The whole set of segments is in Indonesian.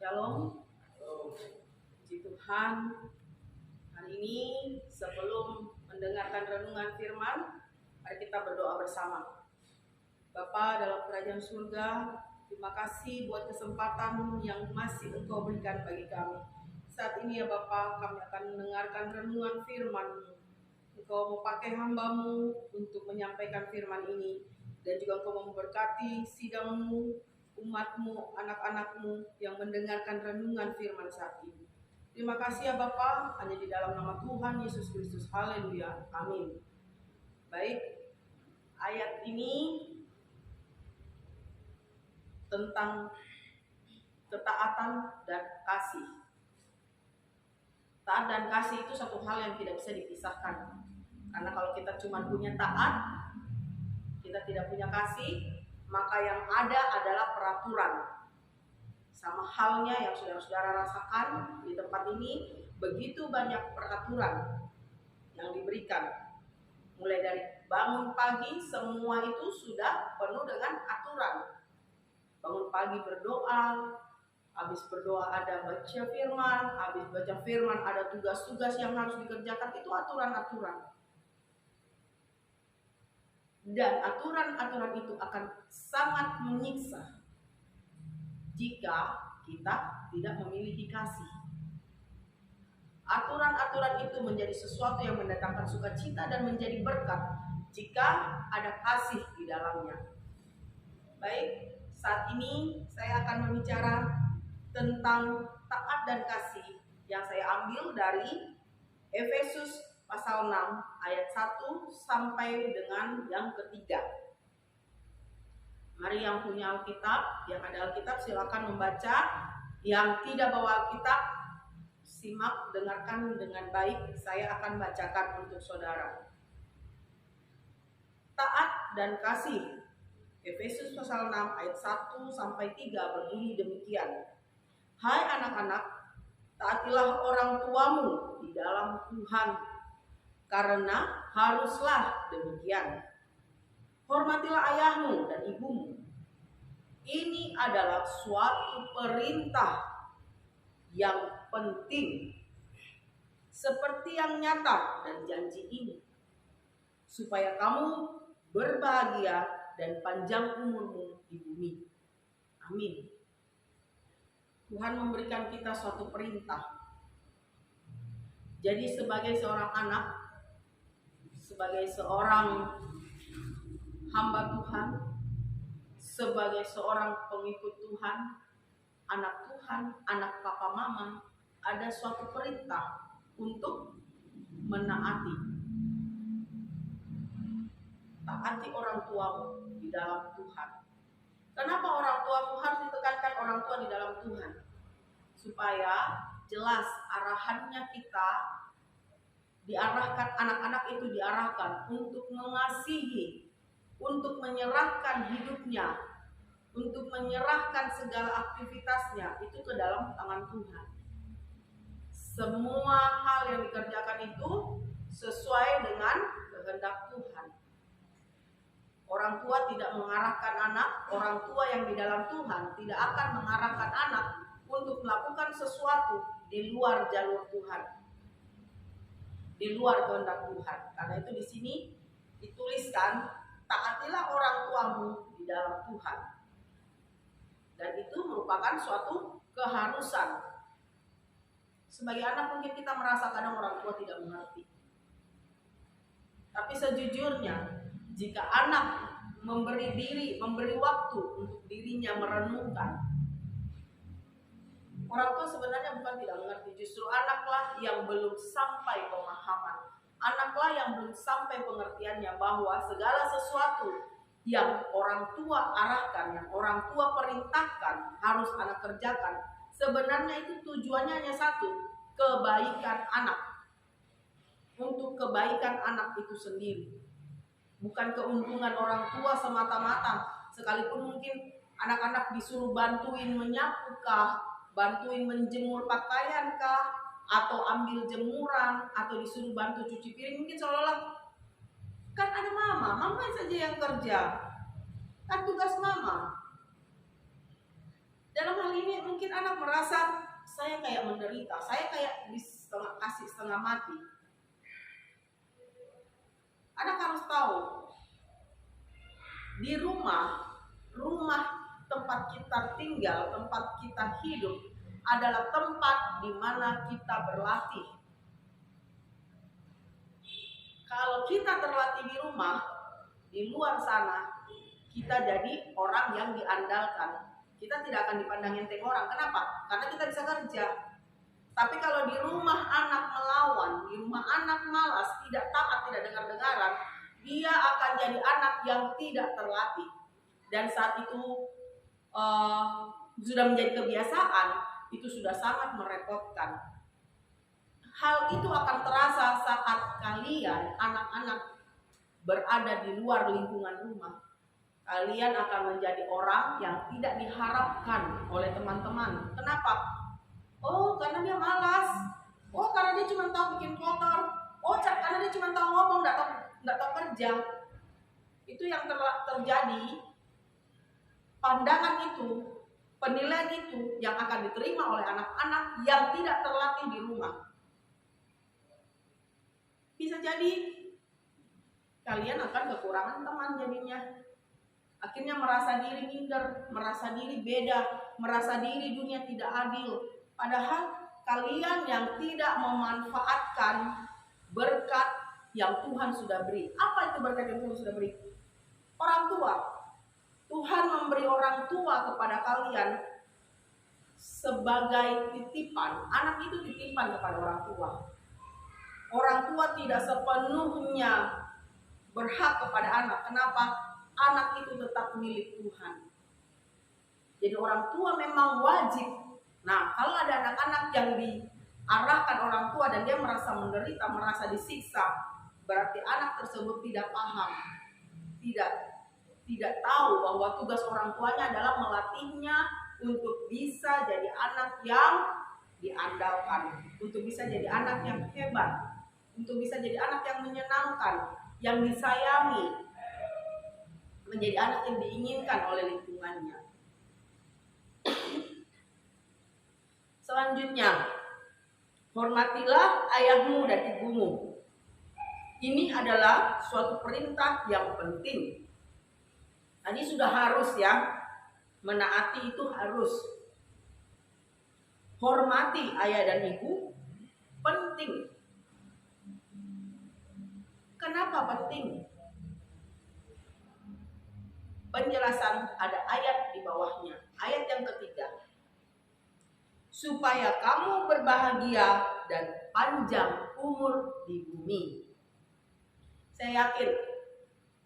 Shalom. Puji Tuhan. Hari ini sebelum mendengarkan renungan firman, mari kita berdoa bersama. Bapa dalam kerajaan surga, terima kasih buat kesempatan yang masih Engkau berikan bagi kami. Saat ini ya Bapa, kami akan mendengarkan renungan firman-Mu. Engkau mau pakai hamba-Mu untuk menyampaikan firman ini, dan juga Engkau memberkati sidang-Mu, umat-Mu, anak-anak-Mu yang mendengarkan renungan firman saat ini. Terima kasih ya Bapa, hanya di dalam nama Tuhan Yesus Kristus. Haleluya. Amin. Baik, ayat ini tentang ketaatan dan kasih. Taat dan kasih itu satu hal yang tidak bisa dipisahkan. Karena kalau kita cuma punya taat, kita tidak punya kasih, maka yang ada adalah peraturan. Sama halnya yang saudara-saudara rasakan di tempat ini, begitu banyak peraturan yang diberikan. Mulai dari bangun pagi, semua itu sudah penuh dengan aturan. Bangun pagi berdoa, habis berdoa ada baca firman, habis baca firman ada tugas-tugas yang harus dikerjakan, itu aturan-aturan. Dan aturan-aturan itu akan sangat menyiksa jika kita tidak memiliki kasih. Aturan-aturan itu menjadi sesuatu yang mendatangkan sukacita dan menjadi berkat jika ada kasih di dalamnya. Baik, saat ini saya akan berbicara tentang taat dan kasih yang saya ambil dari Efesus pasal 6 ayat 1 sampai dengan yang ketiga. Mari yang punya Alkitab, yang ada Alkitab silakan membaca. Yang tidak bawa Alkitab, simak, dengarkan dengan baik. Saya akan bacakan untuk saudara. Taat dan kasih. Efesus pasal 6 ayat 1 sampai 3 berbunyi demikian. Hai anak-anak, taatilah orang tuamu di dalam Tuhan, karena haruslah demikian. Hormatilah ayahmu dan ibumu. Ini adalah suatu perintah yang penting, seperti yang nyata dan janji ini, supaya kamu berbahagia dan panjang umurmu di bumi. Amin. Tuhan memberikan kita suatu perintah. Jadi sebagai seorang anak, sebagai seorang hamba Tuhan, sebagai seorang pengikut Tuhan, anak papa mama, ada suatu perintah untuk menaati. Taati orang tuamu di dalam Tuhan. Kenapa orang tuamu harus ditekankan orang tua di dalam Tuhan? Supaya jelas arahannya kita diarahkan, anak-anak itu diarahkan untuk mengasihi, untuk menyerahkan hidupnya, untuk menyerahkan segala aktivitasnya itu ke dalam tangan Tuhan. Semua hal yang dikerjakan itu sesuai dengan kehendak Tuhan. Orang tua tidak mengarahkan anak, orang tua yang di dalam Tuhan tidak akan mengarahkan anak untuk melakukan sesuatu di luar jalur Tuhan, di luar kehendak Tuhan. Karena itu di sini dituliskan, taatilah orang tuamu di dalam Tuhan. Dan itu merupakan suatu keharusan. Sebagai anak mungkin kita merasa kadang orang tua tidak mengerti. Tapi sejujurnya, jika anak memberi waktu untuk dirinya merenungkan, orang tua sebenarnya bukan tidak mengerti. Justru anaklah yang belum sampai pemahaman. Anaklah yang belum sampai pengertiannya bahwa segala sesuatu yang orang tua arahkan, yang orang tua perintahkan harus anak kerjakan, sebenarnya itu tujuannya hanya satu, kebaikan anak. Untuk kebaikan anak itu sendiri, bukan keuntungan orang tua semata-mata. Sekalipun mungkin anak-anak disuruh bantuin menyapu kah, bantuin menjemur pakaian kah, atau ambil jemuran, atau disuruh bantu cuci piring, mungkin seolah-olah kan ada mama saja yang kerja, kan tugas mama. Dalam hal ini mungkin anak merasa saya kayak menderita, saya kayak setengah mati. Anak harus tahu, di rumah tempat kita tinggal, tempat kita hidup adalah tempat di mana kita berlatih. Kalau kita terlatih di rumah, di luar sana kita jadi orang yang diandalkan. Kita tidak akan dipandang enteng orang. Kenapa? Karena kita bisa kerja. Tapi kalau di rumah anak melawan, di rumah anak malas, tidak taat, tidak dengar-dengaran, dia akan jadi anak yang tidak terlatih. Dan saat itu sudah menjadi kebiasaan, itu sudah sangat merepotkan. Hal itu akan terasa saat kalian, anak-anak, berada di luar lingkungan rumah. Kalian akan menjadi orang yang tidak diharapkan oleh teman-teman. Kenapa? Oh, karena dia malas. Oh, karena dia cuma tahu bikin kotor. Oh, karena dia cuma tahu ngomong, nggak tahu kerja. Itu yang terjadi. Pandangan itu, penilaian itu yang akan diterima oleh anak-anak yang tidak terlatih di rumah. Bisa jadi kalian akan kekurangan teman jadinya. Akhirnya merasa diri minder, merasa diri beda, merasa diri dunia tidak adil. Padahal kalian yang tidak memanfaatkan berkat yang Tuhan sudah beri. Apa itu berkat yang Tuhan sudah beri? Orang tua. Tuhan memberi orang tua kepada kalian sebagai titipan. Anak itu titipan kepada orang tua. Orang tua tidak sepenuhnya berhak kepada anak. Kenapa? Anak itu tetap milik Tuhan. Jadi orang tua memang wajib. Nah, kalau ada anak-anak yang diarahkan orang tua dan dia merasa menderita, merasa disiksa, berarti anak tersebut tidak paham, tidak tahu bahwa tugas orang tuanya adalah melatihnya untuk bisa jadi anak yang diandalkan, untuk bisa jadi anak yang hebat, untuk bisa jadi anak yang menyenangkan, yang disayangi, menjadi anak yang diinginkan oleh lingkungannya. Selanjutnya, hormatilah ayahmu dan ibumu. Ini adalah suatu perintah yang penting. Tadi sudah harus ya, menaati itu harus. Hormati ayah dan ibu penting. Kenapa penting? Penjelasan ada ayat di bawahnya. Ayat yang ketiga. Supaya kamu berbahagia dan panjang umur di bumi. Saya yakin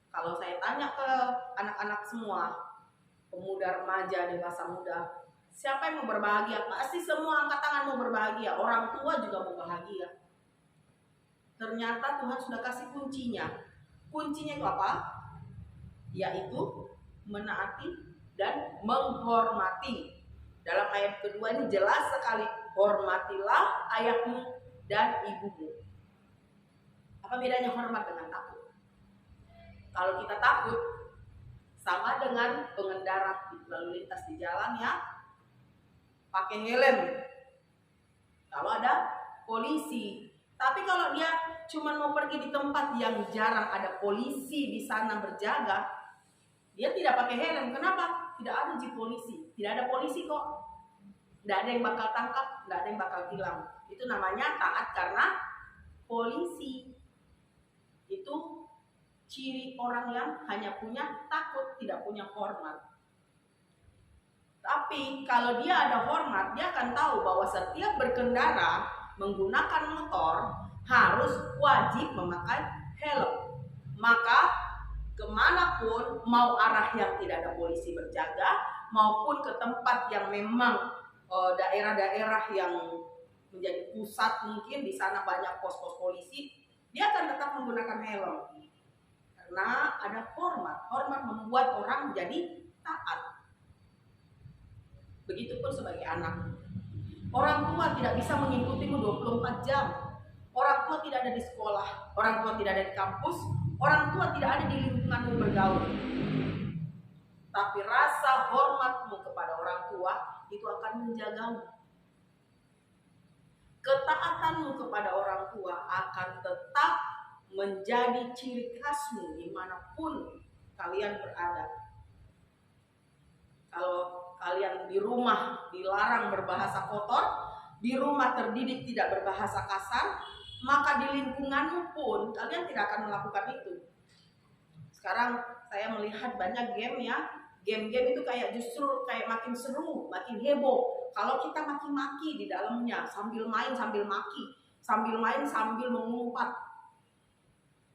kalau saya tanya ke anak-anak semua, pemuda, remaja, dewasa muda, siapa yang mau berbahagia? Pasti semua angkat tangan mau berbahagia. Orang tua juga mau bahagia. Ternyata Tuhan sudah kasih kuncinya. Kuncinya itu apa? Yaitu menaati dan menghormati. Dalam ayat kedua ini jelas sekali, hormatilah ayahmu dan ibumu. Apa bedanya hormat dengan takut? Kalau kita takut, sama dengan pengendara lalu lintas di jalan ya, pakai helm. Kalau ada polisi. Tapi kalau dia cuma mau pergi di tempat yang jarang ada polisi di sana berjaga, dia tidak pakai helm. Kenapa? Tidak ada polisi. Tidak ada polisi kok. Tidak ada yang bakal tangkap, tidak ada yang bakal tilang. Itu namanya taat karena polisi. Itu ciri orang yang hanya punya takut, tidak punya hormat. Tapi kalau dia ada hormat, dia akan tahu bahwa setiap berkendara menggunakan motor harus wajib memakai helm. Maka kemanapun, mau arah yang tidak ada polisi berjaga, maupun ke tempat yang memang daerah-daerah yang menjadi pusat, mungkin di sana banyak pos-pos polisi, dia akan tetap menggunakan helm. Karena ada hormat. Hormat membuat orang jadi taat. Begitupun sebagai anak. Orang tua tidak bisa mengikutimu 24 jam. Orang tua tidak ada di sekolah, orang tua tidak ada di kampus, orang tua tidak ada di lingkunganmu bergaul. Tapi rasa hormatmu kepada orang tua itu akan akan menjagamu. Ketaatanmu kepada orang tua akan tetap menjadi ciri khasmu dimanapun kalian berada. Kalau kalian di rumah dilarang berbahasa kotor, di rumah terdidik tidak berbahasa kasar, maka di lingkunganmu pun kalian tidak akan melakukan itu. Sekarang saya melihat banyak game ya, game-game itu kayak justru kayak makin seru, makin heboh. Kalau kita maki-maki di dalamnya, sambil main sambil maki, sambil main sambil mengumpat.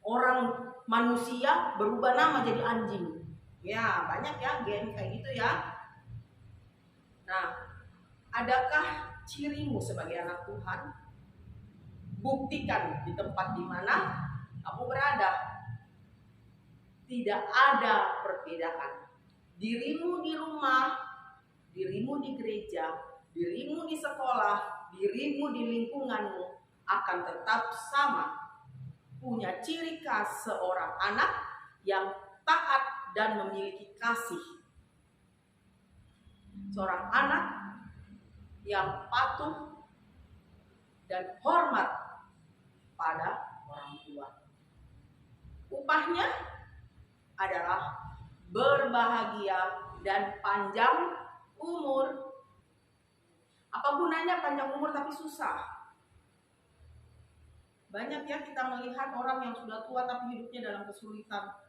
Orang manusia berubah nama jadi anjing. Ya, banyak ya game kayak gitu ya. Nah, adakah cirimu sebagai anak Tuhan? Buktikan di tempat di mana kamu berada. Tidak ada perbedaan. Dirimu di rumah, dirimu di gereja, dirimu di sekolah, dirimu di lingkunganmu akan tetap sama. Punya ciri khas seorang anak yang taat dan memiliki kasih. Seorang anak yang patuh dan hormat pada orang tua. Upahnya adalah berbahagia dan panjang umur. Apa gunanya panjang umur tapi susah? Banyak ya kita melihat orang yang sudah tua tapi hidupnya dalam kesulitan.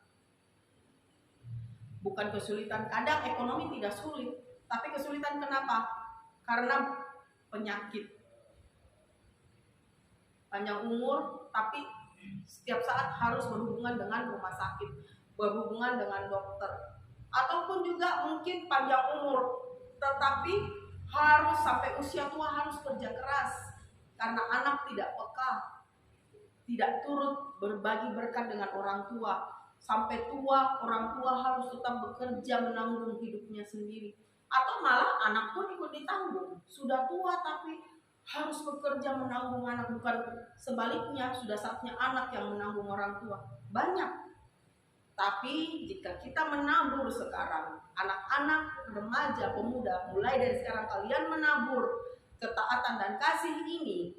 Bukan kesulitan, kadang ekonomi tidak sulit, tapi kesulitan kenapa? Karena penyakit. Panjang umur tapi setiap saat harus berhubungan dengan rumah sakit, berhubungan dengan dokter. Ataupun juga mungkin panjang umur tetapi harus sampai usia tua harus kerja keras karena anak tidak peka, tidak turut berbagi berkat dengan orang tua. Sampai tua, orang tua harus tetap bekerja menanggung hidupnya sendiri. Atau malah anak pun ikut ditanggung. Sudah tua tapi harus bekerja menanggung anak, bukan sebaliknya sudah saatnya anak yang menanggung orang tua. Banyak. Tapi jika kita menabur sekarang, anak-anak, remaja, pemuda, mulai dari sekarang kalian menabur ketaatan dan kasih ini,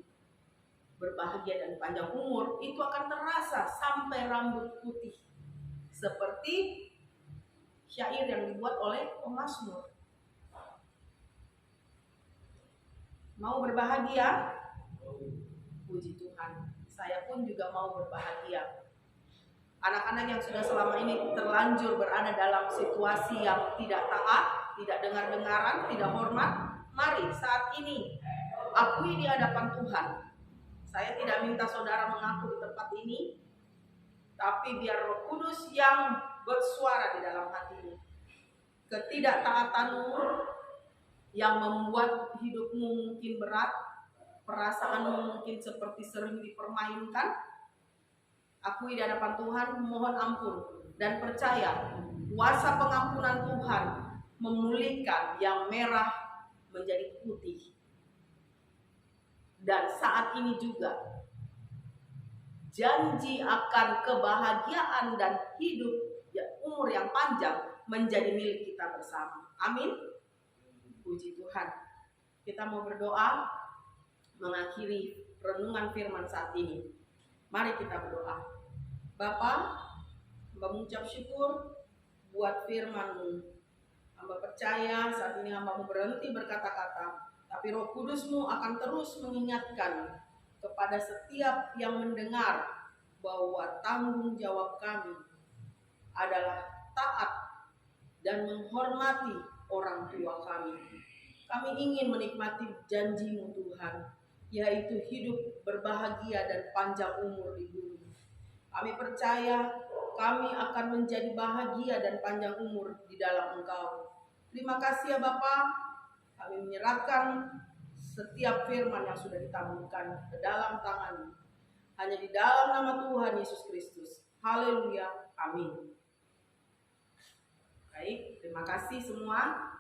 berbahagia dan panjang umur, itu akan terasa sampai rambut putih. Seperti syair yang dibuat oleh pemazmur. Mau berbahagia? Puji Tuhan, saya pun juga mau berbahagia. Anak-anak yang sudah selama ini terlanjur berada dalam situasi yang tidak taat, tidak dengar-dengaran, tidak hormat, mari saat ini akui di hadapan Tuhan. Saya tidak minta saudara mengaku di tempat ini, tapi biar Roh Kudus yang bersuara di dalam hatimu. Ketidaktaatanmu yang membuat hidupmu mungkin berat, perasaanmu mungkin seperti sering dipermainkan, akui di hadapan Tuhan, mohon ampun dan percaya kuasa pengampunan Tuhan memulihkan yang merah menjadi putih. Dan saat ini juga janji akan kebahagiaan dan hidup umur yang panjang menjadi milik kita bersama. Amin. Puji Tuhan. Kita mau berdoa mengakhiri renungan firman saat ini. Mari kita berdoa. Bapa, hamba mengucap syukur buat firman-Mu. Hamba percaya saat ini hamba berhenti berkata-kata, tapi Roh Kudus-Mu akan terus mengingatkan kepada setiap yang mendengar bahwa tanggung jawab kami adalah taat dan menghormati orang tua kami. Kami ingin menikmati janji-Mu Tuhan, yaitu hidup berbahagia dan panjang umur di bumi. Kami percaya kami akan menjadi bahagia dan panjang umur di dalam Engkau. Terima kasih ya Bapa. Kami menyerahkan setiap firman yang sudah ditabungkan ke dalam tangan-Mu. Hanya di dalam nama Tuhan Yesus Kristus. Haleluya. Amin. Baik, terima kasih semua.